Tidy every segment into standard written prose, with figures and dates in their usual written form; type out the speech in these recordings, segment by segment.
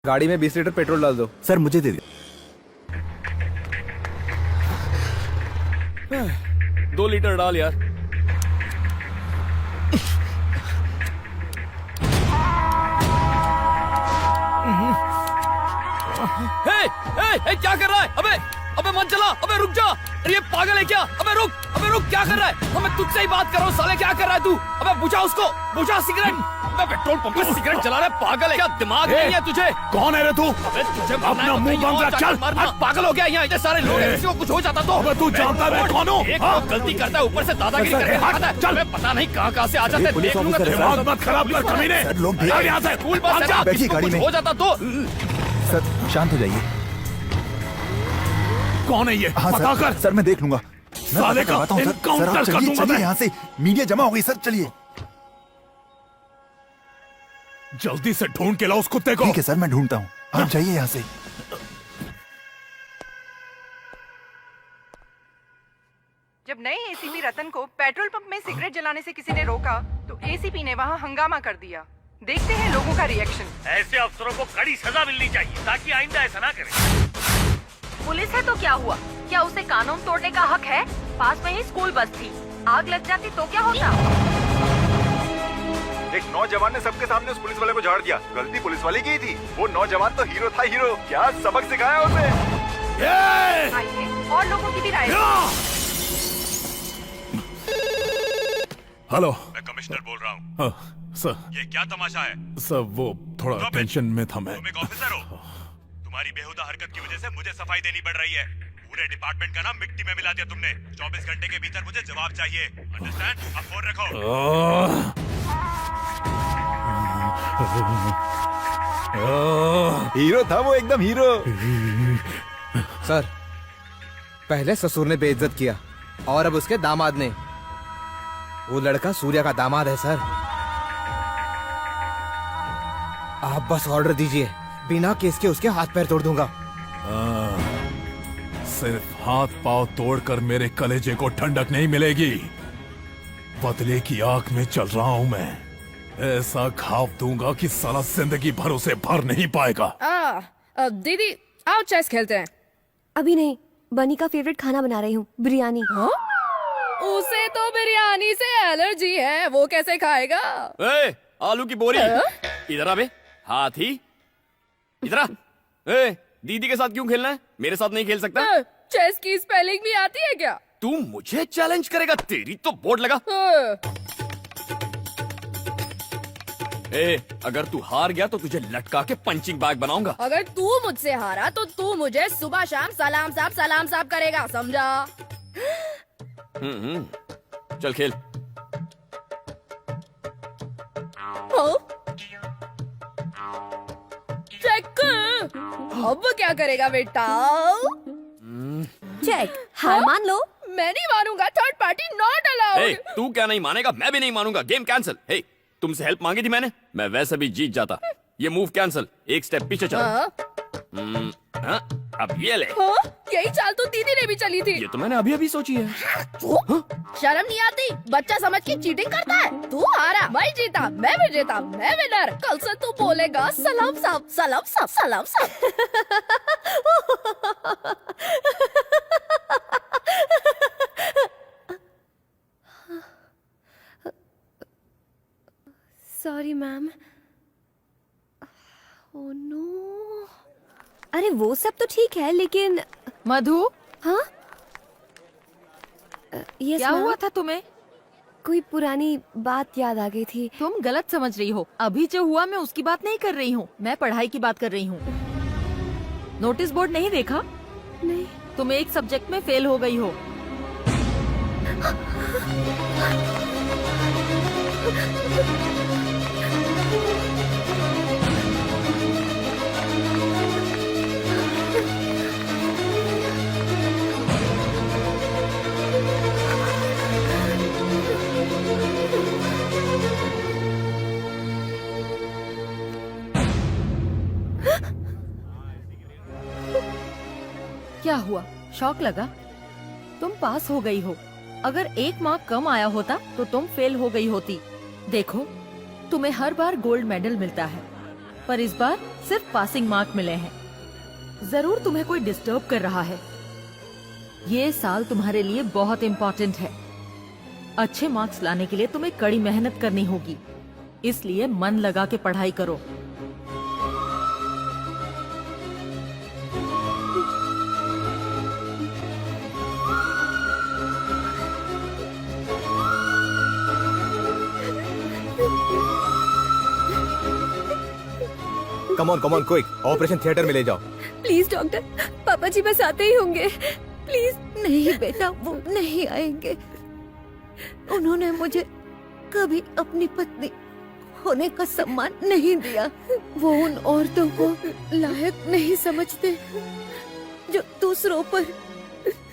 गाड़ी में 20 litre petrol डाल दो। सर मुझे दे दो। 2 लीटर डाल यार। हे, क्या कर रहा है? अबे मत चला। अबे रुक जा। अरे ये पागल है क्या? अबे रुक क्या कर रहा है? मैं तुझसे ही बात कर रहा हूँ साले, क्या कर रहा है तू? अबे बुझा उसको, बुझा सिगरेट। अबे पेट्रोल पंप पे सिगरेट जला रहा है, पागल है क्या? दिमाग नहीं है तुझे? कौन है रे तू? अबे तुझे अपना मुंह बंद रख, चल। पागल हो गया यहाँ, इतने सारे लोग हैं, किसी को कुछ हो जाता तो? अबे तू जानता है मैं कौन हूँ? एक लोग गलती करता है, ऊपर से दादागिरी करके दिखाता है। चल। मैं पता नहीं कहाँ से आ जाते हैं। पुलिस देख लूंगा ऑफिसर है, तुझे। दिमाग मत खराब कर कमीने। सर, लोग भाग यहाँ से। स्कूल बस है ना, बैठिए किसी को गाड़ी कुछ में। हो जाता तो? सर शांत हो जाइए। कौन है ये? हाँ पता सर, कर। सर मैं देख लूंगा। मैं साले पता का करवाता हूँ, सर। एनकाउंटर सर, आप कर चलिए दूंगा चलिए मैं। यहाँ से। मीडिया जमा हो गई सर, चलिए। जल्दी से ढूंढ के लाओ उस कुत्ते को। ठीक है सर, मैं ढूंढता हूँ, आप जाइए यहाँ से। जब नए एसीपी रतन को पेट्रोल पंप में सिगरेट जलाने से किसी ने रोका तो एसीपी ने वहां हंगामा कर दिया। देखते हैं लोगों का रिएक्शन। ऐसे अफसरों को कड़ी सजा मिलनी चाहिए ताकि आइंदा ऐसा ना करें। पुलिस है तो क्या हुआ? क्या उसे कानून तोड़ने का हक है? पास में ही स्कूल बस थी, आग लग जाती तो क्या होता? एक नौजवान ने सबके सामने उस पुलिस वाले को झाड़ दिया। गलती पुलिस वाले की ही थी। वो नौजवान तो हीरो था, हीरो। क्या सबक सिखाया उसे। आइए और लोगों की भी राय। हेलो। मैं कमिश्नर बोल रहा हूँ। हाँ, सर। ये क्या तमाशा है? सर वो थोड़ा टेंशन में था मैं। तुम एक ऑफिसर हो। तुम्हारी बेहुदा हरकत की वजह से मुझे सफाई देनी पड़ रही है। पूरे डिपार्टमेंट का नाम मिट्टी में मिला दिया तुमने। 24 घंटे के भीतर मुझे जवाब चाहिए। अंडरस्टैंड? अब फोन रखो। हीरो था वो, एकदम हीरो। सर पहले ससुर ने बेइज्जत किया और अब उसके दामाद ने। वो लड़का सूर्या का दामाद है सर। आप बस ऑर्डर दीजिए, बिना केस के उसके हाथ पैर तोड़ दूंगा। सिर्फ हाथ पांव तोड़कर मेरे कलेजे को ठंडक नहीं मिलेगी। बदले की आग में चल रहा हूं मैं। ऐसा घाव दूंगा कि साला जिंदगी भर उसे भर नहीं पाएगा। दीदी आओ चेस खेलते हैं। अभी नहीं, बनी का फेवरेट खाना बना रही हूँ, बिरयानी। उसे तो बिरयानी से एलर्जी है, वो कैसे खाएगा? ए, आलू की बोरी इधर आ बे। हाथी इधर आ। ए, दीदी के साथ क्यों खेलना है? मेरे साथ नहीं खेल सकता? चेस की स्पेलिंग भी आती है क्या? तू मुझे चैलेंज करेगा? तेरी तो बोर्ड लगा। ए, अगर तू हार गया तो तुझे लटका के पंचिंग बैग बनाऊंगा। अगर तू मुझसे हारा तो तू मुझे सुबह शाम सलाम साहब करेगा, समझा? चल खेल। चेक। अब क्या करेगा बेटा? चेक, हार मान लो। मैं नहीं मानूंगा, थर्ड पार्टी नॉट अलाउड। ए, तू क्या नहीं मानेगा? मैं भी नहीं मानूंगा। Game cancel. हे, तुमसे हेल्प मांगी थी मैंने, मैं वैसे भी जीत जाता। ये मूव कैंसिल, एक स्टेप पीछे चल। अब ये ले। यही चाल तो दीदी ने भी चली थी। ये तो मैंने अभी अभी सोची है। शर्म नहीं आती? बच्चा समझ के चीटिंग करता है। तू हारा, मैं जीता, मैं विजेता, मैं विनर। कल से तू बोलेगा सलाम साहब, सलाम साहब, सलाम साहब। Sorry ma'am. Oh no. अरे वो सब तो ठीक है लेकिन। मधु, हाँ यस क्या मैम। हुआ था तुम्हें? कोई पुरानी बात याद आ गई थी। तुम गलत समझ रही हो। अभी जो हुआ मैं उसकी बात नहीं कर रही हूँ, मैं पढ़ाई की बात कर रही हूँ। नोटिस बोर्ड नहीं देखा? नहीं। तुम एक सब्जेक्ट में फेल हो गई हो। क्या हुआ? शौक लगा? तुम पास हो गई हो। अगर एक मार्क कम आया होता तो तुम फेल हो गई होती। देखो, तुम्हें हर बार गोल्ड मेडल मिलता है, पर इस बार सिर्फ पासिंग मार्क मिले हैं। जरूर तुम्हें कोई डिस्टर्ब कर रहा है। ये साल तुम्हारे लिए बहुत इम्पोर्टेंट है। अच्छे मार्क्स लाने के लिए तुम्हें कड़ी मेहनत करनी होगी, इसलिए मन लगा के पढ़ाई करो। Come on quick, operation theatre में ले जाओ। प्लीज डॉक्टर, पापा जी बस आते ही होंगे। प्लीज। नहीं बेटा, वो नहीं आएंगे। उन्होंने मुझे कभी अपनी पत्नी होने का सम्मान नहीं दिया। वो उन औरतों को लायक नहीं समझते जो दूसरों पर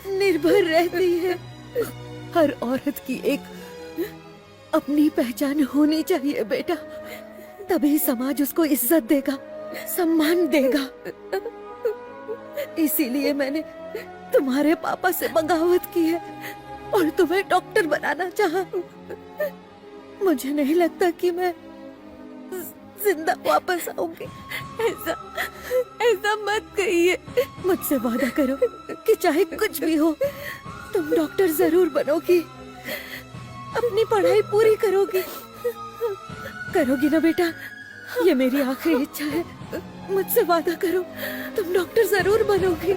निर्भर रहती है। हर औरत की एक अपनी पहचान होनी चाहिए बेटा, तभी समाज उसको इज्जत देगा, सम्मान देगा। इसीलिए मैंने तुम्हारे पापा से बगावत की है और तुम्हें डॉक्टर बनाना चाहा। मुझे नहीं लगता कि मैं जिंदा वापस आऊंगी। ऐसा मत कहिए। मुझसे वादा करो कि चाहे कुछ भी हो तुम डॉक्टर जरूर बनोगी, अपनी पढ़ाई पूरी करोगी। करोगी ना बेटा? ये मेरी आखिरी इच्छा है। मुझसे वादा करो, तुम डॉक्टर जरूर बनोगी।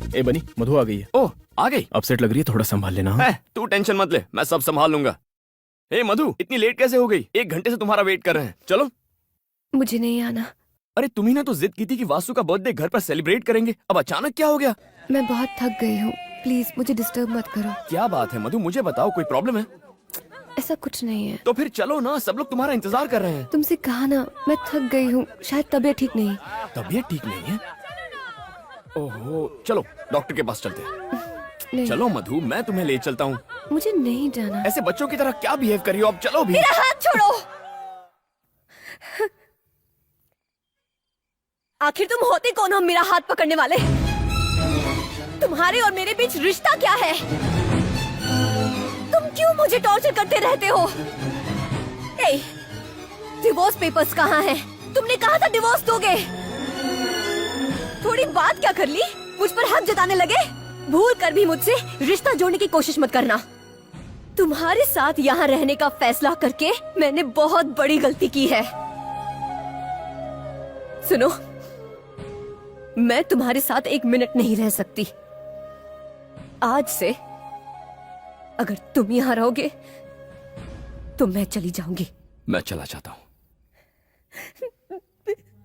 ए बनी, मधु आ गई है। ओह, आ गई। अपसेट लग रही है, थोड़ा संभाल लेना। हाँ? तू टेंशन मत ले, मैं सब संभाल लूंगा। ए मधु, इतनी लेट कैसे हो गई? 1 घंटे से तुम्हारा वेट कर रहे हैं। चलो। मुझे नहीं आना। अरे तुम्ही ने तो जिद की थी कि वासु का बर्थडे घर पर सेलिब्रेट करेंगे, अब अचानक क्या हो गया? मैं बहुत थक गई हूँ, प्लीज मुझे डिस्टर्ब मत करो। क्या बात है मधु, मुझे बताओ, कोई प्रॉब्लम है? ऐसा कुछ नहीं है। तो फिर चलो ना, सब लोग तुम्हारा इंतजार कर रहे हैं। तुमसे कहा ना, मैं थक गई हूँ, शायद तबीयत ठीक नहीं। तबीयत ठीक नहीं है? ओहो, चलो डॉक्टर के पास चलते हैं। नहीं। चलो मधु, मैं तुम्हें ले चलता हूँ। मुझे नहीं जाना। ऐसे बच्चों की तरह क्या बिहेव कर रही हो? अब चलो भी। मेरा हाथ छोड़ो। आखिर तुम होते कौन हो मेरा हाथ पकड़ने वाले? तुम्हारे और मेरे बीच रिश्ता क्या है? तुम क्यों मुझे टॉर्चर करते रहते हो? डिवोर्स पेपर्स कहाँ हैं? तुमने कहा था डिवोर्स दोगे। थोड़ी बात क्या कर ली, मुझ पर हक जताने लगे। भूल कर भी मुझसे रिश्ता जोड़ने की कोशिश मत करना। तुम्हारे साथ यहाँ रहने का फैसला करके मैंने बहुत बड़ी गलती की है। सुनो, मैं तुम्हारे साथ 1 मिनट नहीं रह सकती। आज से अगर तुम यहाँ रहोगे तो मैं चली जाऊंगी। मैं चला जाता हूँ।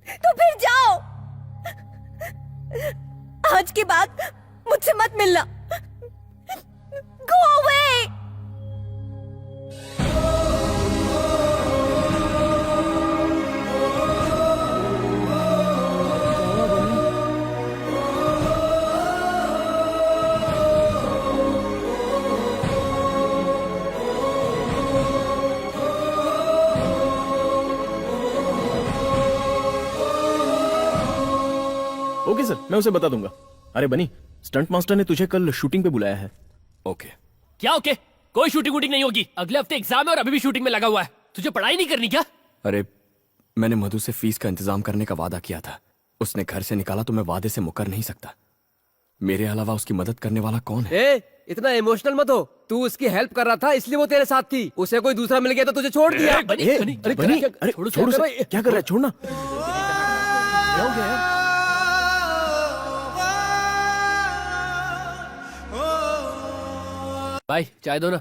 तो फिर जाओ। आज के बाद मुझसे मत मिलना। Go away! ओके सर, मैं उसे बता दूंगा। अरे बनी, स्टंट मास्टर ने तुझे कल शूटिंग पे बुलाया है। ओके। क्या ओके? कोई शूटिंग वूटिंग नहीं होगी। अगले हफ्ते एग्जाम है और अभी भी शूटिंग में लगा हुआ है। तुझे पढ़ाई नहीं करनी क्या? अरे मैंने मधु से फीस का इंतजाम करने का वादा किया था। उसने घर से निकाला तो मैं वादे से मुकर नहीं सकता। मेरे अलावा उसकी मदद करने वाला कौन है? इतना इमोशनल मत हो। तू उसकी हेल्प कर रहा था इसलिए वो तेरे साथ थी। उसे कोई दूसरा मिल गया तो तुझे छोड़ दिया। बनी, अरे छोड़ उसे। क्या कर रहा है? छोड़ना। भाई चाय दो ना।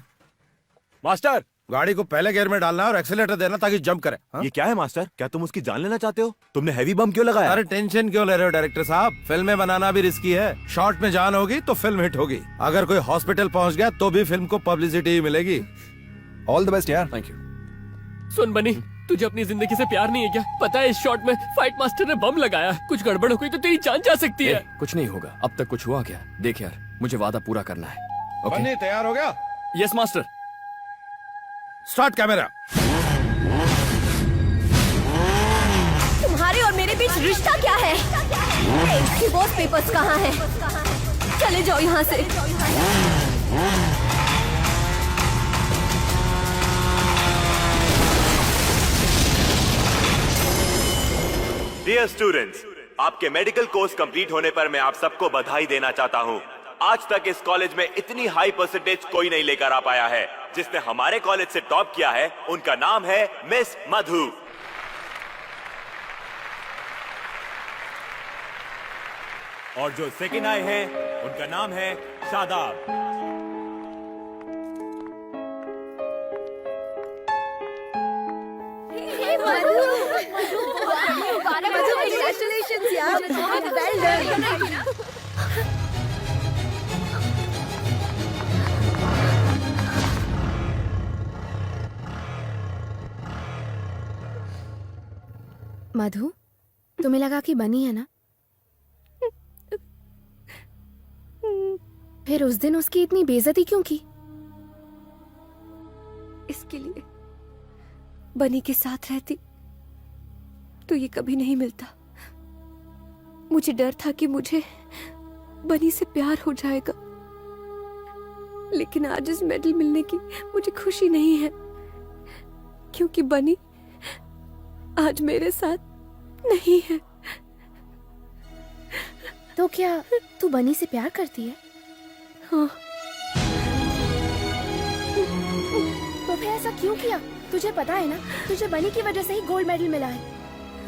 मास्टर, गाड़ी को पहले गियर में डालना और एक्सीलेटर देना ताकि जंप करे। ये क्या है मास्टर? क्या तुम उसकी जान लेना चाहते हो? तुमने हैवी बम क्यों लगाया? अरे टेंशन क्यों ले रहे हो डायरेक्टर साहब? फिल्में बनाना भी रिस्की है। शॉर्ट में जान होगी तो फिल्म हिट होगी। अगर कोई हॉस्पिटल पहुंच गया तो भी फिल्म को पब्लिसिटी मिलेगी। ऑल द बेस्ट यार। Thank you. सुन बनी, तुझे अपनी जिंदगी से प्यार नहीं है क्या? पता है इस शॉट में फाइट मास्टर ने बम लगाया, कुछ गड़बड़ हो गई तो तेरी जान जा सकती है। कुछ नहीं होगा। अब तक कुछ हुआ क्या? देख यार, मुझे वादा पूरा करना है। ओके? बनी तैयार हो गया? Yes master. Start camera. तुम्हारे और मेरे बीच रिश्ता क्या है? डिवोर्स पेपर्स कहाँ हैं? चले जाओ यहाँ से। डियर स्टूडेंट्स, आपके मेडिकल कोर्स कंप्लीट होने पर मैं आप सबको बधाई देना चाहता हूं। आज तक इस कॉलेज में इतनी हाई परसेंटेज कोई नहीं लेकर आ पाया है। जिसने हमारे कॉलेज से टॉप किया है उनका नाम है मिस मधु। और जो सेकंड आए हैं उनका नाम है शादाब। Congratulations यार, well done. मधु, तुम्हें लगा कि बनी है ना? फिर उस दिन उसकी इतनी बेइज्जती क्यों की? इसके लिए बनी के साथ रहती तो ये कभी नहीं मिलता। मुझे डर था कि मुझे बनी से प्यार हो जाएगा, लेकिन आज इस मेडल मिलने की मुझे खुशी नहीं है, क्योंकि बनी आज मेरे साथ नहीं है। तो क्या तू बनी से प्यार करती है? हाँ। तो फिर ऐसा क्यों किया? तुझे पता है ना, तुझे बनी की वजह से ही गोल्ड मेडल मिला है।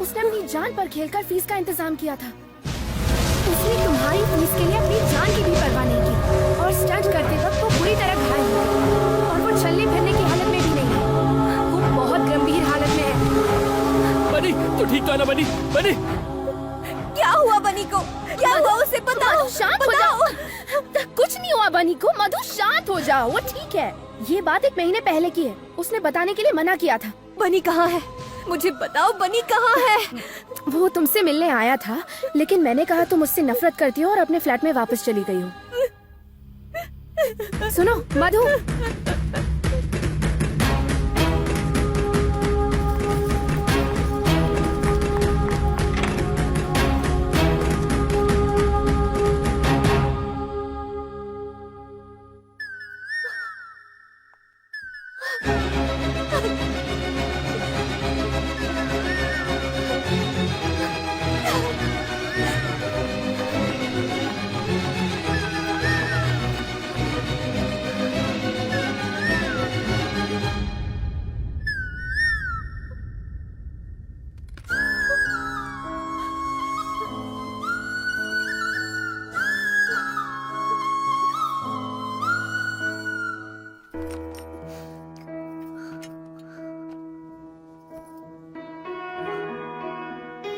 उसने अपनी जान पर खेलकर फीस का इंतजाम किया था। उसने तुम्हारी फीस के लिए अपनी जान की भी परवाह नहीं की, और स्टंट करते वक्त वो बुरी तरह घायल हो गई, और वो चलने फिरने की हालत में भी नहीं है। वो बहुत गंभीर हालत में है। बनी, तू ठीक तो है ना बनी? बनी, क्या हुआ बनी को? क्या हुआ उसे बताओ। शांत हो जाओ। कुछ नहीं हुआ बनी को। मधु शांत हो जाओ, वो ठीक है। ये बात 1 महीने पहले की है। उसने बताने के लिए मना किया था। बनी कहाँ है? मुझे बताओ, बनी कहाँ है? वो तुमसे मिलने आया था, लेकिन मैंने कहा तुम मुझसे नफरत करती हो और अपने फ्लैट में वापस चली गई हो। सुनो मधु,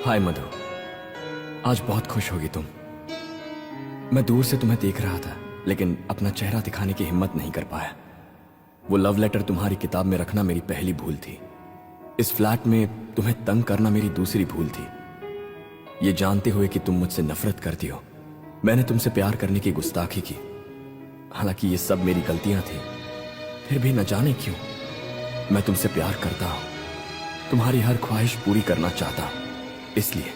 हाय मधु, आज बहुत खुश होगी तुम। मैं दूर से तुम्हें देख रहा था, लेकिन अपना चेहरा दिखाने की हिम्मत नहीं कर पाया। वो लव लेटर तुम्हारी किताब में रखना मेरी पहली भूल थी। इस फ्लैट में तुम्हें तंग करना मेरी दूसरी भूल थी। ये जानते हुए कि तुम मुझसे नफरत करती हो, मैंने तुमसे प्यार करने की गुस्ताखी की। हालांकि ये सब मेरी गलतियां थी, फिर भी न जाने क्यों मैं तुमसे प्यार करता हूं। तुम्हारी हर ख्वाहिश पूरी करना चाहता हूं। इसलिए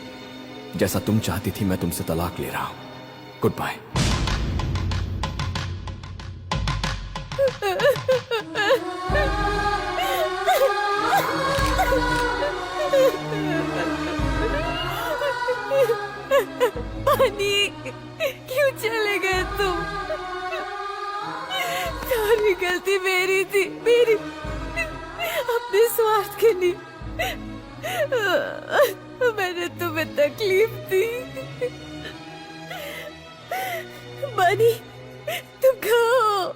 जैसा तुम चाहती थी मैं तुमसे तलाक ले रहा हूं। Goodbye. बनी, क्यों चले गए तुम? सारी गलती मेरी थी, मेरी, अपने स्वार्थ के लिए मैंने तुम्हें तकलीफ दी। बनी, तुम कहो।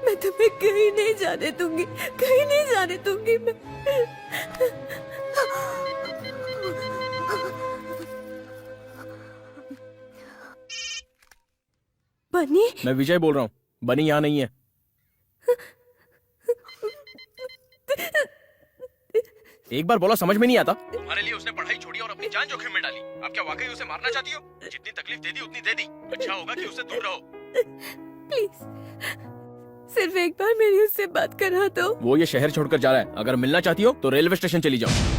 मैं तुम्हें कहीं नहीं जाने दूंगी, कहीं नहीं जाने दूंगी मैं। बनी, मैं विजय बोल रहा हूं। बनी यहाँ नहीं है। एक बार बोला समझ में नहीं आता। तुम्हारे लिए उसने पढ़ाई छोड़ी और अपनी जान जोखिम में डाली। आप क्या वाकई उसे मारना चाहती हो? जितनी तकलीफ दे दी उतनी दे दी। अच्छा होगा कि उससे दूर रहो। प्लीज सिर्फ एक बार मेरी उससे बात करा दो। वो ये शहर छोड़कर जा रहा है, अगर मिलना चाहती हो तो रेलवे स्टेशन चली जाओ।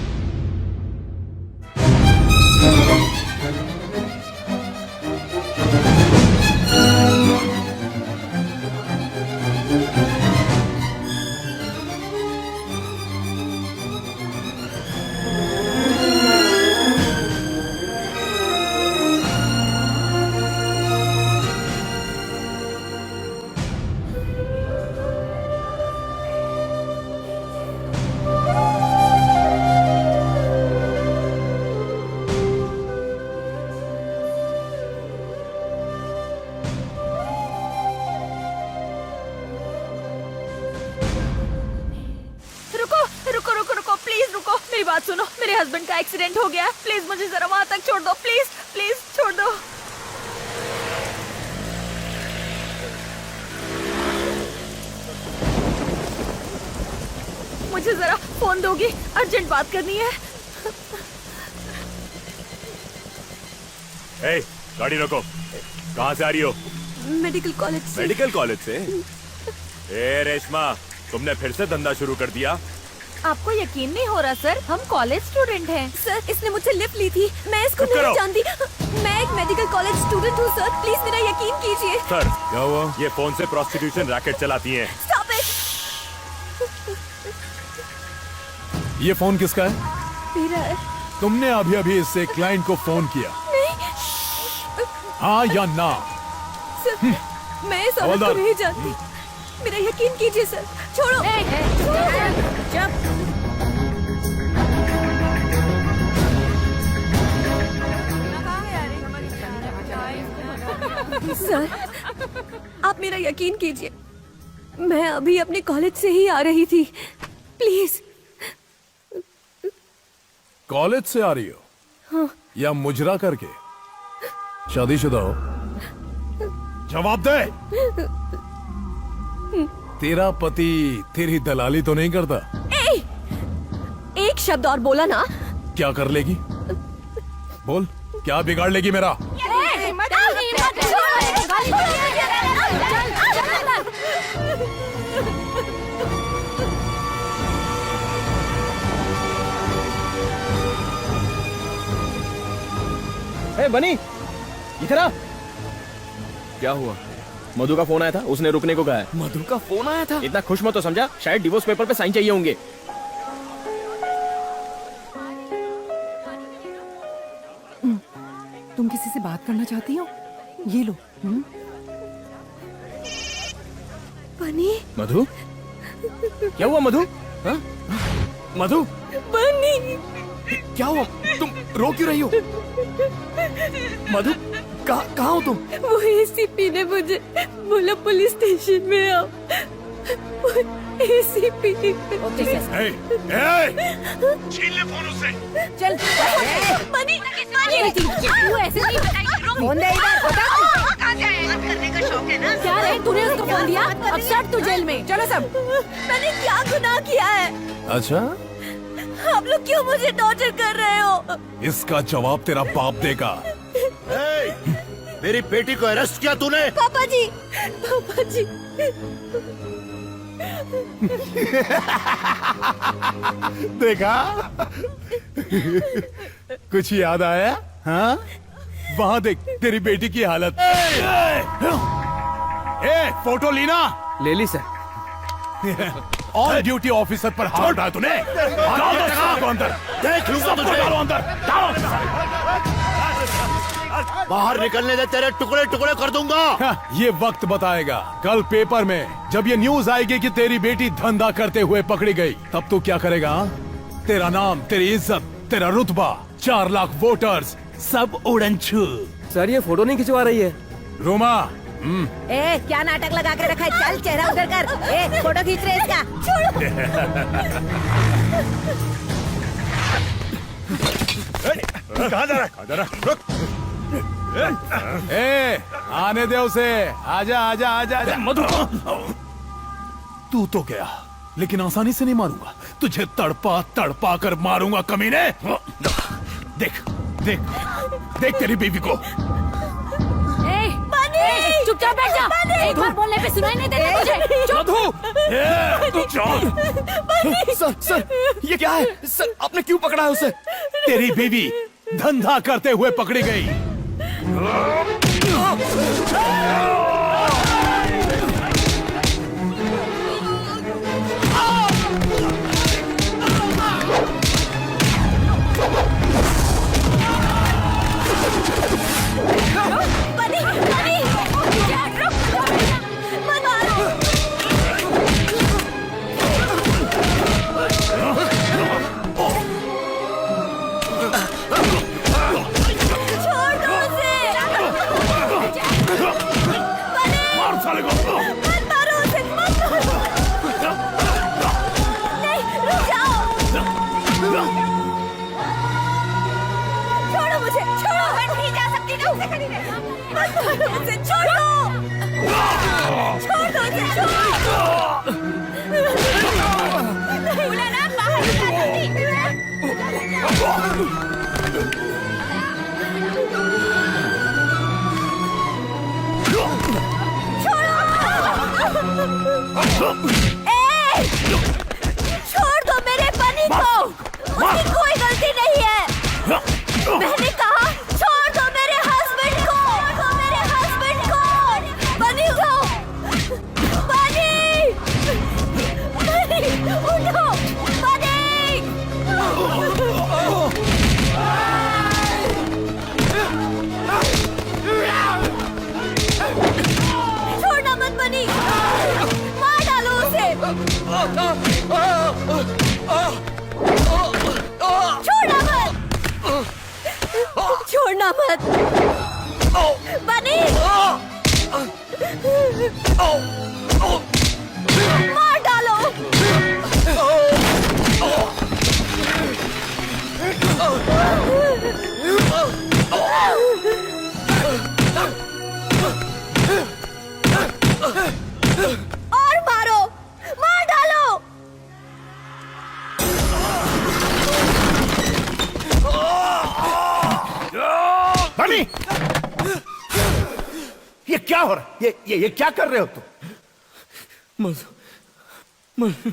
मेरी बात सुनो, मेरे हस्बैंड का एक्सीडेंट हो गया है। प्लीज मुझे जरा वहां तक छोड़ दो। प्लीज प्लीज छोड़ दो। मुझे जरा फोन दोगी, अर्जेंट बात करनी है। ए, गाड़ी रोको। कहाँ से आ रही हो? मेडिकल कॉलेज से। मेडिकल कॉलेज से? ए रेशमा, तुमने फिर से धंधा शुरू कर दिया? आपको यकीन नहीं हो रहा सर, हम कॉलेज स्टूडेंट हैं। सर इसने मुझसे लिफ्ट ली थी, मैं इसको चुप नहीं करो। जानती। मैं एक मेडिकल कॉलेज स्टूडेंट हूँ सर, प्लीज मेरा यकीन कीजिए। सर क्या हुआ? ये फोन से प्रोस्टिट्यूशन रैकेट चलाती हैं। Stop it. ये फोन किसका है? मेरा है। तुमने अभी अभी इससे क्लाइंट को फोन किया? नहीं। हाँ या ना? सर मैं इस औरत को हवलदार। नहीं जानती, मेरा यकीन कीजिए सर। छोड़ो। सर आप मेरा यकीन कीजिए, मैं अभी अपने कॉलेज से ही आ रही थी, प्लीज। कॉलेज से आ रही हो? हाँ। या मुजरा करके? शादीशुदा हो? जवाब दे। तेरा पति तेरी दलाली तो नहीं करता? एक शब्द और बोला ना। क्या कर लेगी? बोल, क्या बिगाड़ लेगी मेरा? ए बनी, इधर आ। क्या हुआ? मधु का फोन आया था, उसने रुकने को कहा है। मधु का फोन आया था? इतना खुश मत हो समझा, शायद डिवोर्स पेपर पे साइन चाहिए होंगे। तुम किसी से बात करना चाहती हो? ये लो। बनी। मधु? क्या हुआ मधु? हाँ? मधु? बनी। क्या हुआ? तुम रो क्यों रही हो? मधु, कहाँ हो तुम? वो एसीपी ने मुझे बोला पुलिस स्टेशन में आओ। एसीपी। छीन ले फोन उससे। चल बनी। तू ऐसे नहीं बताई। फोन दे इधर, बता। बात करने का शौक है ना? क्या रे, तूने उसको फोन दिया? अब सट तू जेल में। चलो सब। मैंने क्या गुनाह किया है? अच्छा, आप लोग क्यों मुझे टॉर्चर कर रहे हो? इसका जवाब तेरा बाप देगा। मेरी बेटी को अरेस्ट किया तूने? पापा जी, पापा जी। देखा? कुछ याद आया? हाँ? वहाँ देख तेरी बेटी की हालत। ए, फोटो ली ना? ले ली सर। ऑन ड्यूटी ऑफिसर पर हाथ उठाया तूने? डालो सबको अंदर। देख लूंगा तुझे। डालो अंदर। बाहर निकलने दे, तेरे टुकड़े टुकड़े कर दूंगा। हाँ, ये वक्त बताएगा। कल पेपर में जब ये न्यूज आएगी कि तेरी बेटी धंधा करते हुए पकड़ी गई, तब तू क्या करेगा? तेरा नाम, तेरी इज्जत, तेरा रुतबा, 4 लाख वोटर्स सब उड़न छू। सर ये फोटो नहीं खिंचवा रही है। रोमा, ए क्या नाटक लगा के रखा है? चल चेहरा उधर कर। ए फोटो खींच रहे इसका। कहाँ जा रहा है? रुक। ए, आने दे उसे। आजा आजा आजा आजा। मधु, तू तो गया, लेकिन आसानी से नहीं मारूंगा। तुझे तड़पा तड़पा कर मारूंगा कमीने। देख देख देख तेरी बीवी को। चुपचाप बैठ जा। एक बार बोलने पे सुनाई नहीं देता तुझे। चुप। सर सर ये क्या है सर, आपने क्यों पकड़ा है उसे? तेरी बीवी धंधा करते हुए पकड़ी गई। मार साले को। मत मारो उसे, मत मारो। नहीं, रुक जाओ। छोड़ो मुझे, छोड़ो। मैं नहीं जा सकती ना उसे खरीदने। मत मारो उसे, छोड़ो। छोड़ दो उसे, छोड़ो। भोलानाथ बाहर निकल जल्दी। छोड़ दो मेरे बनी को, उसकी कोई गलती नहीं है। मैंने कहा छोड़ दो मेरे हस्बैंड को, छोड़ दो मेरे हस्बैंड को। बनी उठो, बनी, बनी उठो, बनी। छोड़ना मत बनी, मार डालो उसे। छोड़ना मत, छोड़ना मत बनी। मार डालो। और मारो, मार डालो। बनी, ये क्या हो रहा है? ये क्या कर रहे हो तुम? मधु, मधु।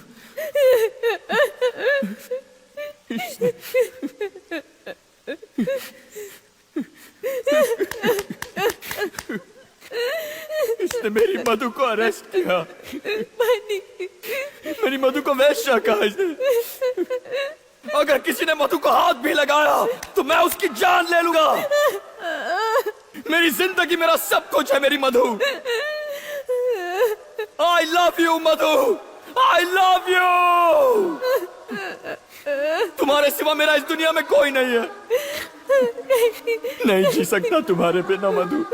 इसने मेरी मधु को अरेस्ट किया। मेरी मधु को वैश्या कहा इसने। अगर किसी ने मधु को हाथ भी लगाया तो मैं उसकी जान ले लूंगा। मेरी जिंदगी मेरा सब कुछ है मेरी Madhu. I love you Madhu, I love you. तुम्हारे सिवा मेरा इस दुनिया में कोई नहीं है। नहीं जी सकता तुम्हारे बिना मधु।